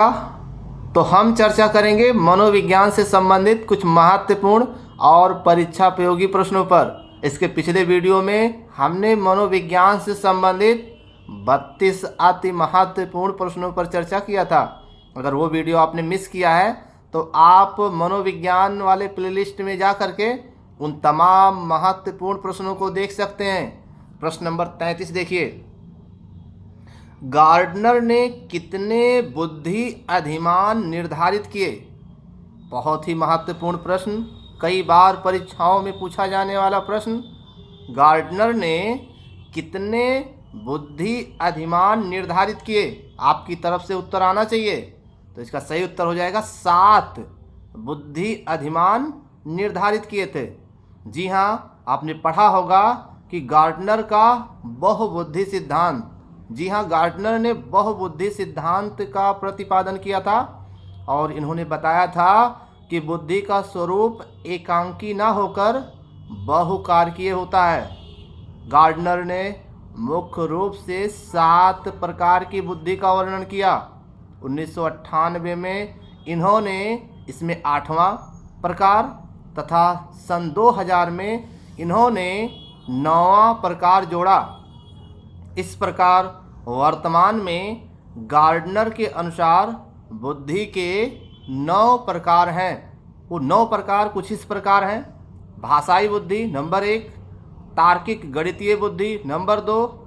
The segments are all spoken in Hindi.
तो हम चर्चा करेंगे मनोविज्ञान से संबंधित कुछ महत्वपूर्ण और परीक्षा उपयोगी प्रश्नों पर। इसके पिछले वीडियो में हमने मनोविज्ञान से संबंधित 32 अति महत्वपूर्ण प्रश्नों पर चर्चा किया था। अगर वो वीडियो आपने मिस किया है तो आप मनोविज्ञान वाले प्लेलिस्ट में जा करके उन तमाम महत्वपूर्ण प्रश्नों को देख सकते हैं। प्रश्न नंबर 33 देखिए, गार्डनर ने कितने बुद्धि अधिमान निर्धारित किए? बहुत ही महत्वपूर्ण प्रश्न, कई बार परीक्षाओं में पूछा जाने वाला प्रश्न। गार्डनर ने कितने बुद्धि अधिमान निर्धारित किए? आपकी तरफ से उत्तर आना चाहिए। तो इसका सही उत्तर हो जाएगा 7 बुद्धि अधिमान निर्धारित किए थे। जी हाँ, आपने पढ़ा होगा कि गार्डनर का बहुबुद्धि सिद्धांत, जी हाँ, गार्डनर ने बहुबुद्धि सिद्धांत का प्रतिपादन किया था और इन्होंने बताया था कि बुद्धि का स्वरूप एकांकी ना होकर बहुकारकीय होता है। गार्डनर ने मुख्य रूप से 7 प्रकार की बुद्धि का वर्णन किया। 1998 में इन्होंने इसमें 8वां प्रकार तथा सन 2000 में इन्होंने 9वां प्रकार जोड़ा। इस प्रकार वर्तमान में गार्डनर के अनुसार बुद्धि के 9 प्रकार हैं। वो 9 प्रकार कुछ इस प्रकार हैं: भाषाई बुद्धि नंबर 1, तार्किक गणितीय बुद्धि नंबर 2,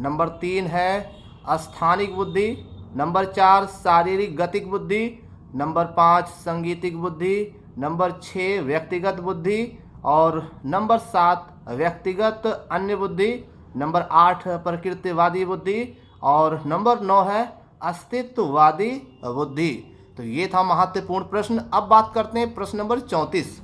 नंबर 3 है स्थानिक बुद्धि, नंबर 4 शारीरिक गतिक बुद्धि, नंबर 5 संगीतिक बुद्धि, नंबर 6 व्यक्तिगत बुद्धि और नंबर 7 व्यक्तिगत अन्य बुद्धि, नंबर 8 प्रकृतिवादी बुद्धि और नंबर 9 है अस्तित्ववादी बुद्धि। तो ये था महत्वपूर्ण प्रश्न। अब बात करते हैं प्रश्न नंबर 34।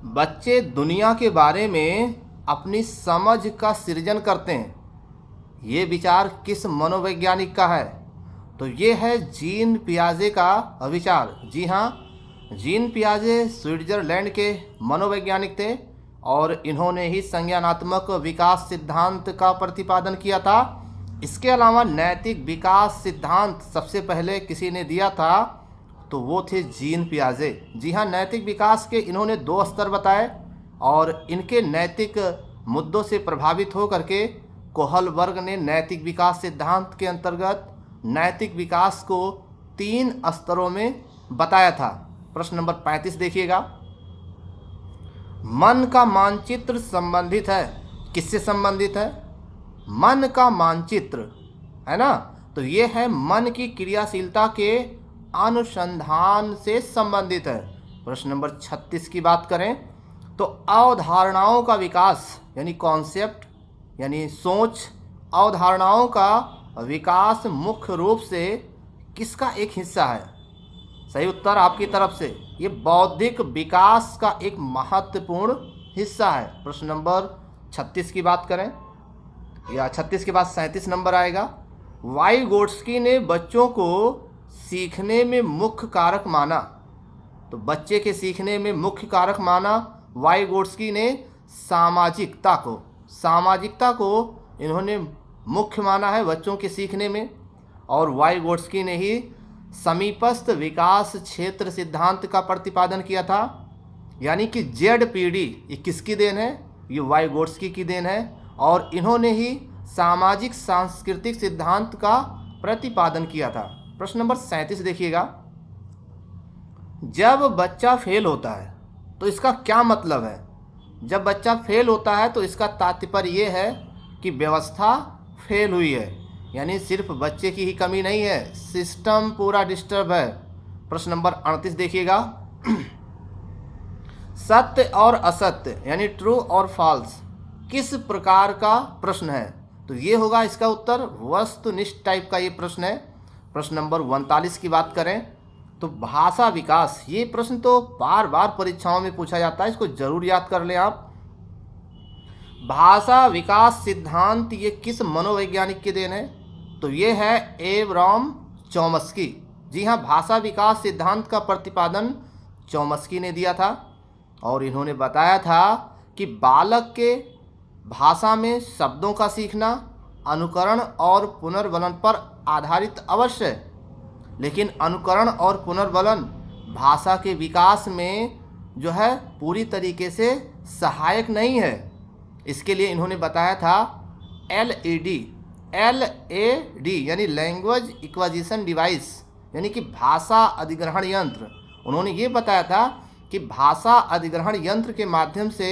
बच्चे दुनिया के बारे में अपनी समझ का सृजन करते हैं। ये विचार किस मनोवैज्ञानिक का है? तो ये है जीन पियाजे का विचार। जी हाँ, जीन पियाजे स्विट्जरलैंड के मनोवैज्ञानिक थे और इन्होंने ही संज्ञानात्मक विकास सिद्धांत का प्रतिपादन किया था। इसके अलावा नैतिक विकास सिद्धांत सबसे पहले किसी ने दिया था तो वो थे जीन पियाजे। जी हाँ, नैतिक विकास के इन्होंने 2 स्तर बताए और इनके नैतिक मुद्दों से प्रभावित होकर के कोहलबर्ग ने नैतिक विकास सिद्धांत के अंतर्गत नैतिक विकास को 3 स्तरों में बताया था। प्रश्न नंबर 35 देखिएगा, मन का मानचित्र संबंधित है। किससे संबंधित है? मन का मानचित्र है ना, तो ये है मन की क्रियाशीलता के अनुसंधान से संबंधित है। प्रश्न नंबर 36 की बात करें तो अवधारणाओं का विकास यानी कॉन्सेप्ट यानी सोच, अवधारणाओं का विकास मुख्य रूप से किसका एक हिस्सा है? सही उत्तर आपकी तरफ से, ये बौद्धिक विकास का एक महत्वपूर्ण हिस्सा है। प्रश्न नंबर 36 की बात करें या 36 के बाद 37 नंबर आएगा। वाइगोट्स्की ने बच्चों को सीखने में मुख्य कारक माना। तो बच्चे के सीखने में मुख्य कारक माना वाइगोट्स्की ने सामाजिकता को इन्होंने मुख्य माना है बच्चों के सीखने में। और वाइगोट्स्की ने ही समीपस्थ विकास क्षेत्र सिद्धांत का प्रतिपादन किया था। यानी कि ZPD ये किसकी देन है? ये वाइगोट्स्की की देन है और इन्होंने ही सामाजिक सांस्कृतिक सिद्धांत का प्रतिपादन किया था। प्रश्न नंबर 37 देखिएगा, जब बच्चा फेल होता है तो इसका क्या मतलब है? जब बच्चा फेल होता है तो इसका तात्पर्य ये है कि व्यवस्था फेल हुई है, यानी सिर्फ बच्चे की ही कमी नहीं है, सिस्टम पूरा डिस्टर्ब है। प्रश्न नंबर 38 देखिएगा, सत्य और असत्य यानी ट्रू और फॉल्स किस प्रकार का प्रश्न है? तो ये होगा इसका उत्तर वस्तुनिष्ठ टाइप का ये प्रश्न है। प्रश्न नंबर 39 की बात करें तो भाषा विकास, ये प्रश्न तो बार बार परीक्षाओं में पूछा जाता है, इसको जरूर याद कर लें आप। भाषा विकास सिद्धांत ये किस मनोवैज्ञानिक की देन है? तो ये है एब्राम चॉम्स्की। जी हाँ, भाषा विकास सिद्धांत का प्रतिपादन चॉम्स्की ने दिया था और इन्होंने बताया था कि बालक के भाषा में शब्दों का सीखना अनुकरण और पुनर्वलन पर आधारित अवश्य लेकिन अनुकरण और पुनर्बलन भाषा के विकास में जो है पूरी तरीके से सहायक नहीं है। इसके लिए इन्होंने बताया था LAD यानी लैंग्वेज एक्विजिशन डिवाइस, यानी कि भाषा अधिग्रहण यंत्र। उन्होंने ये बताया था कि भाषा अधिग्रहण यंत्र के माध्यम से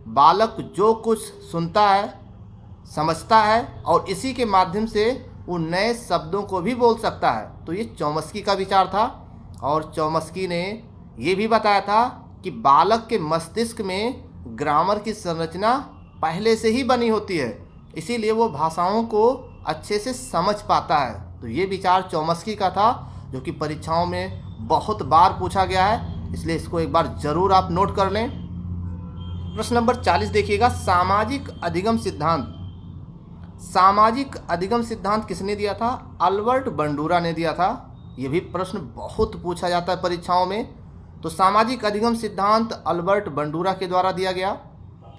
बालक जो कुछ सुनता है, समझता है और इसी के माध्यम से वो नए शब्दों को भी बोल सकता है। तो ये चौमस्की का विचार था। और चौमस्की ने ये भी बताया था कि बालक के मस्तिष्क में ग्रामर की संरचना पहले से ही बनी होती है, इसीलिए वो भाषाओं को अच्छे से समझ पाता है। तो ये विचार चौमस्की का था, जो कि परीक्षाओं में बहुत बार पूछा गया है, इसलिए इसको एक बार ज़रूर आप नोट कर लें। प्रश्न नंबर 40 देखिएगा, सामाजिक अधिगम सिद्धांत। सामाजिक अधिगम सिद्धांत किसने दिया था? अल्बर्ट बंडूरा ने दिया था। ये भी प्रश्न बहुत पूछा जाता है परीक्षाओं में। तो सामाजिक अधिगम सिद्धांत अल्बर्ट बंडूरा के द्वारा दिया गया।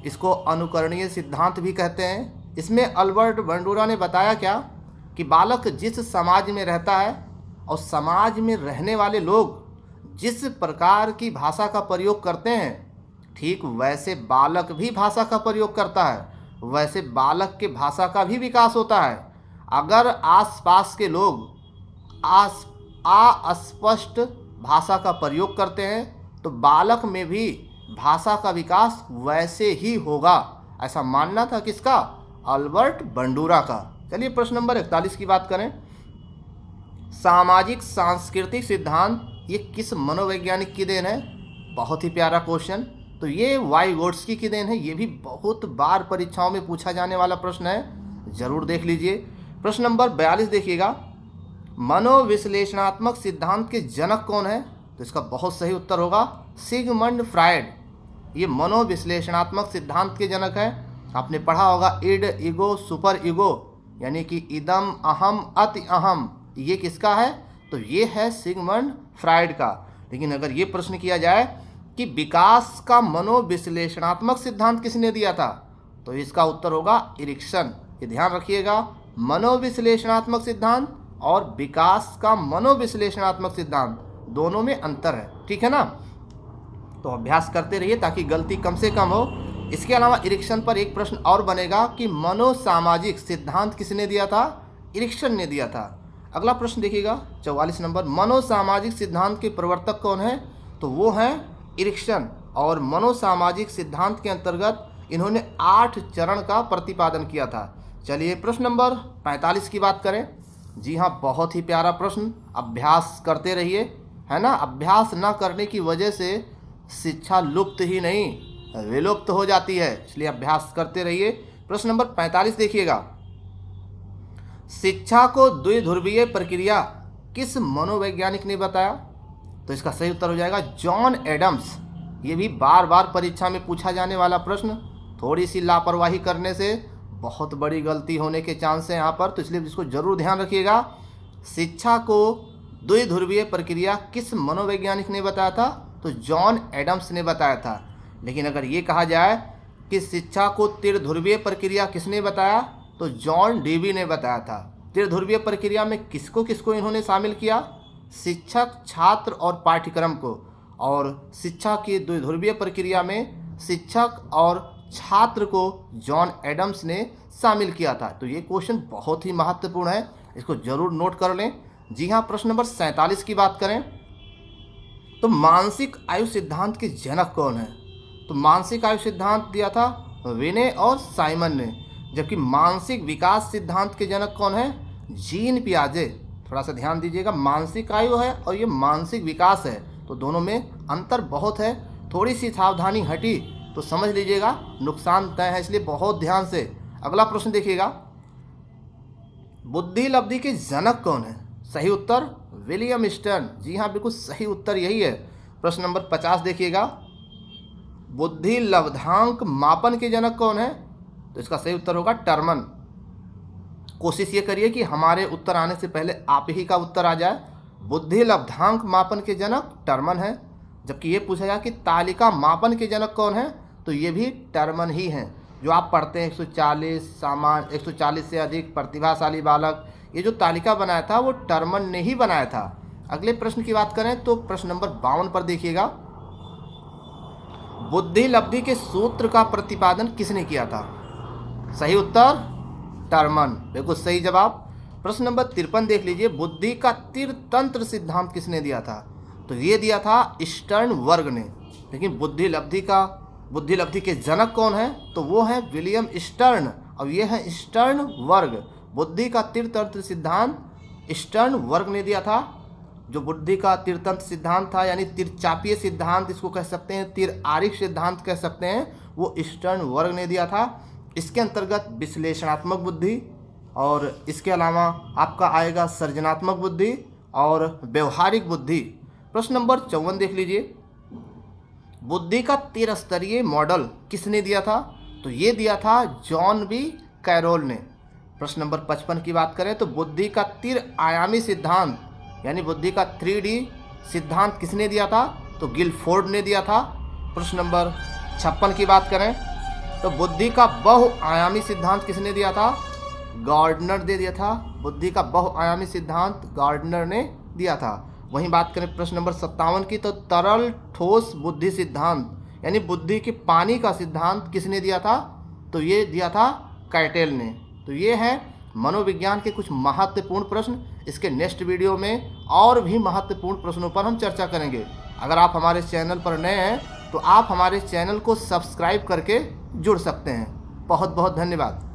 इसको अनुकरणीय सिद्धांत भी कहते हैं। इसमें अल्बर्ट बंडूरा ने बताया क्या कि बालक जिस समाज में रहता है और समाज में रहने वाले लोग जिस प्रकार की भाषा का प्रयोग करते हैं, ठीक वैसे बालक भी भाषा का प्रयोग करता है, वैसे बालक के भाषा का भी विकास होता है। अगर आसपास के लोग अस्पष्ट भाषा का प्रयोग करते हैं तो बालक में भी भाषा का विकास वैसे ही होगा, ऐसा मानना था किसका? अल्बर्ट बंडूरा का। चलिए प्रश्न नंबर 41 की बात करें। सामाजिक सांस्कृतिक सिद्धांत ये किस मनोवैज्ञानिक की देन है? बहुत ही प्यारा क्वेश्चन। तो ये वाइगोट्स्की की देन है। ये भी बहुत बार परीक्षाओं में पूछा जाने वाला प्रश्न है, जरूर देख लीजिए। प्रश्न नंबर 42 देखिएगा, मनोविश्लेषणात्मक सिद्धांत के जनक कौन है? तो इसका बहुत सही उत्तर होगा सिगमंड फ्रायड। ये मनोविश्लेषणात्मक सिद्धांत के जनक है। आपने पढ़ा होगा इड, ईगो, सुपर ईगो, यानी कि इदम, अहम, अति अहम, ये किसका है? तो ये है सिगमंड फ्रायड का। लेकिन अगर ये प्रश्न किया जाए कि विकास का मनोविश्लेषणात्मक सिद्धांत किसने दिया था, तो इसका उत्तर होगा इरिक्सन। ये ध्यान रखिएगा, मनोविश्लेषणात्मक सिद्धांत और विकास का मनोविश्लेषणात्मक सिद्धांत दोनों में अंतर है, ठीक है ना। तो अभ्यास करते रहिए ताकि गलती कम से कम हो। इसके अलावा इरिक्सन पर एक प्रश्न और बनेगा कि मनोसामाजिक सिद्धांत किसने दिया था? इरिक्सन ने दिया था। अगला प्रश्न देखिएगा 44 नंबर, मनोसामाजिक सिद्धांत के प्रवर्तक कौन है? तो वो हैं इरिक्सन। और मनोसामाजिक सिद्धांत के अंतर्गत इन्होंने 8 चरण का प्रतिपादन किया था। चलिए प्रश्न नंबर 45 की बात करें। जी हाँ, बहुत ही प्यारा प्रश्न। अभ्यास करते रहिए, है ना। अभ्यास न करने की वजह से शिक्षा लुप्त ही नहीं विलुप्त हो जाती है, इसलिए अभ्यास करते रहिए। प्रश्न नंबर 45 देखिएगा, शिक्षा को द्विध्रुवीय प्रक्रिया किस मनोवैज्ञानिक ने बताया? तो इसका सही उत्तर हो जाएगा जॉन एडम्स। ये भी बार बार परीक्षा में पूछा जाने वाला प्रश्न। थोड़ी सी लापरवाही करने से बहुत बड़ी गलती होने के चांस हैं यहाँ पर, तो इसलिए इसको जरूर ध्यान रखिएगा। शिक्षा को द्विध्रुवीय प्रक्रिया किस मनोवैज्ञानिक ने बताया था? तो जॉन एडम्स ने बताया था। लेकिन अगर ये कहा जाए कि शिक्षा को त्रिध्रुवीय प्रक्रिया किसने बताया, तो जॉन डेवी ने बताया था। त्रिध्रुवीय प्रक्रिया में किसको किसको इन्होंने शामिल किया? शिक्षक, छात्र और पाठ्यक्रम को। और शिक्षा की द्विध्रुवीय प्रक्रिया में शिक्षक और छात्र को जॉन एडम्स ने शामिल किया था। तो ये क्वेश्चन बहुत ही महत्वपूर्ण है, इसको जरूर नोट कर लें। जी हाँ, प्रश्न नंबर 47 की बात करें तो मानसिक आयु सिद्धांत के जनक कौन है? तो मानसिक आयु सिद्धांत दिया था विने और साइमन ने, जबकि मानसिक विकास सिद्धांत के जनक कौन है? जीन पियाजे। थोड़ा सा ध्यान दीजिएगा, मानसिक आयु है और ये मानसिक विकास है, तो दोनों में अंतर बहुत है। थोड़ी सी सावधानी हटी तो समझ लीजिएगा नुकसान तय है, इसलिए बहुत ध्यान से। अगला प्रश्न देखिएगा, बुद्धि लब्धि के जनक कौन है? सही उत्तर विलियम स्टर्न। जी हाँ, बिल्कुल सही उत्तर यही है। प्रश्न नंबर 50 देखिएगा, बुद्धि लब्धांक मापन के जनक कौन है? तो इसका सही उत्तर होगा टर्मन। कोशिश ये करिए कि हमारे उत्तर आने से पहले आप ही का उत्तर आ जाए। बुद्धि लब्धांक मापन के जनक टर्मन है। जबकि ये पूछा गया कि तालिका मापन के जनक कौन है, तो ये भी टर्मन ही हैं। जो आप पढ़ते हैं 140 सामान्य, 140 से अधिक प्रतिभाशाली बालक, ये जो तालिका बनाया था वो टर्मन ने ही बनाया था। अगले प्रश्न की बात करें तो प्रश्न नंबर 52 पर देखिएगा, बुद्धि लब्धि के सूत्र का प्रतिपादन किसने किया था? सही उत्तर टर्मन, बिल्कुल सही जवाब। प्रश्न नंबर 53 देख लीजिए, बुद्धि का तीर्थतंत्र सिद्धांत किसने दिया था? तो ये दिया था स्टर्नबर्ग ने। लेकिन बुद्धि लब्धि के जनक कौन है? तो वो है विलियम स्टर्न, और ये है स्टर्नबर्ग। बुद्धि का तीर्थतंत्र सिद्धांत स्टर्नबर्ग ने दिया था। जो बुद्धि का तीर्थतंत्र सिद्धांत था, यानी तिरचापीय सिद्धांत इसको कह सकते हैं, तिरआरिक सिद्धांत कह सकते हैं, वो स्टर्नबर्ग ने दिया था। इसके अंतर्गत विश्लेषणात्मक बुद्धि और इसके अलावा आपका आएगा सृजनात्मक बुद्धि और व्यवहारिक बुद्धि। प्रश्न नंबर 54 देख लीजिए, बुद्धि का त्रिस्तरीय मॉडल किसने दिया था? तो ये दिया था जॉन बी कैरोल ने। प्रश्न नंबर 55 की बात करें तो बुद्धि का त्रिआयामी सिद्धांत यानी बुद्धि का 3D सिद्धांत किसने दिया था? तो गिलफोर्ड ने दिया था। प्रश्न नंबर 56 की बात करें तो बुद्धि का बहुआयामी सिद्धांत किसने दिया था? गार्डनर ने दिया था। बुद्धि का बहुआयामी सिद्धांत गार्डनर ने दिया था। वहीं बात करें प्रश्न नंबर 57 की, तो तरल ठोस बुद्धि सिद्धांत यानी बुद्धि के पानी का सिद्धांत किसने दिया था? तो ये दिया था कैटेल ने। तो ये है मनोविज्ञान के कुछ महत्वपूर्ण प्रश्न। इसके नेक्स्ट वीडियो में और भी महत्वपूर्ण प्रश्नों पर हम चर्चा करेंगे। अगर आप हमारे चैनल पर नए हैं तो आप हमारे चैनल को सब्सक्राइब करके जुड़ सकते हैं। बहुत बहुत धन्यवाद।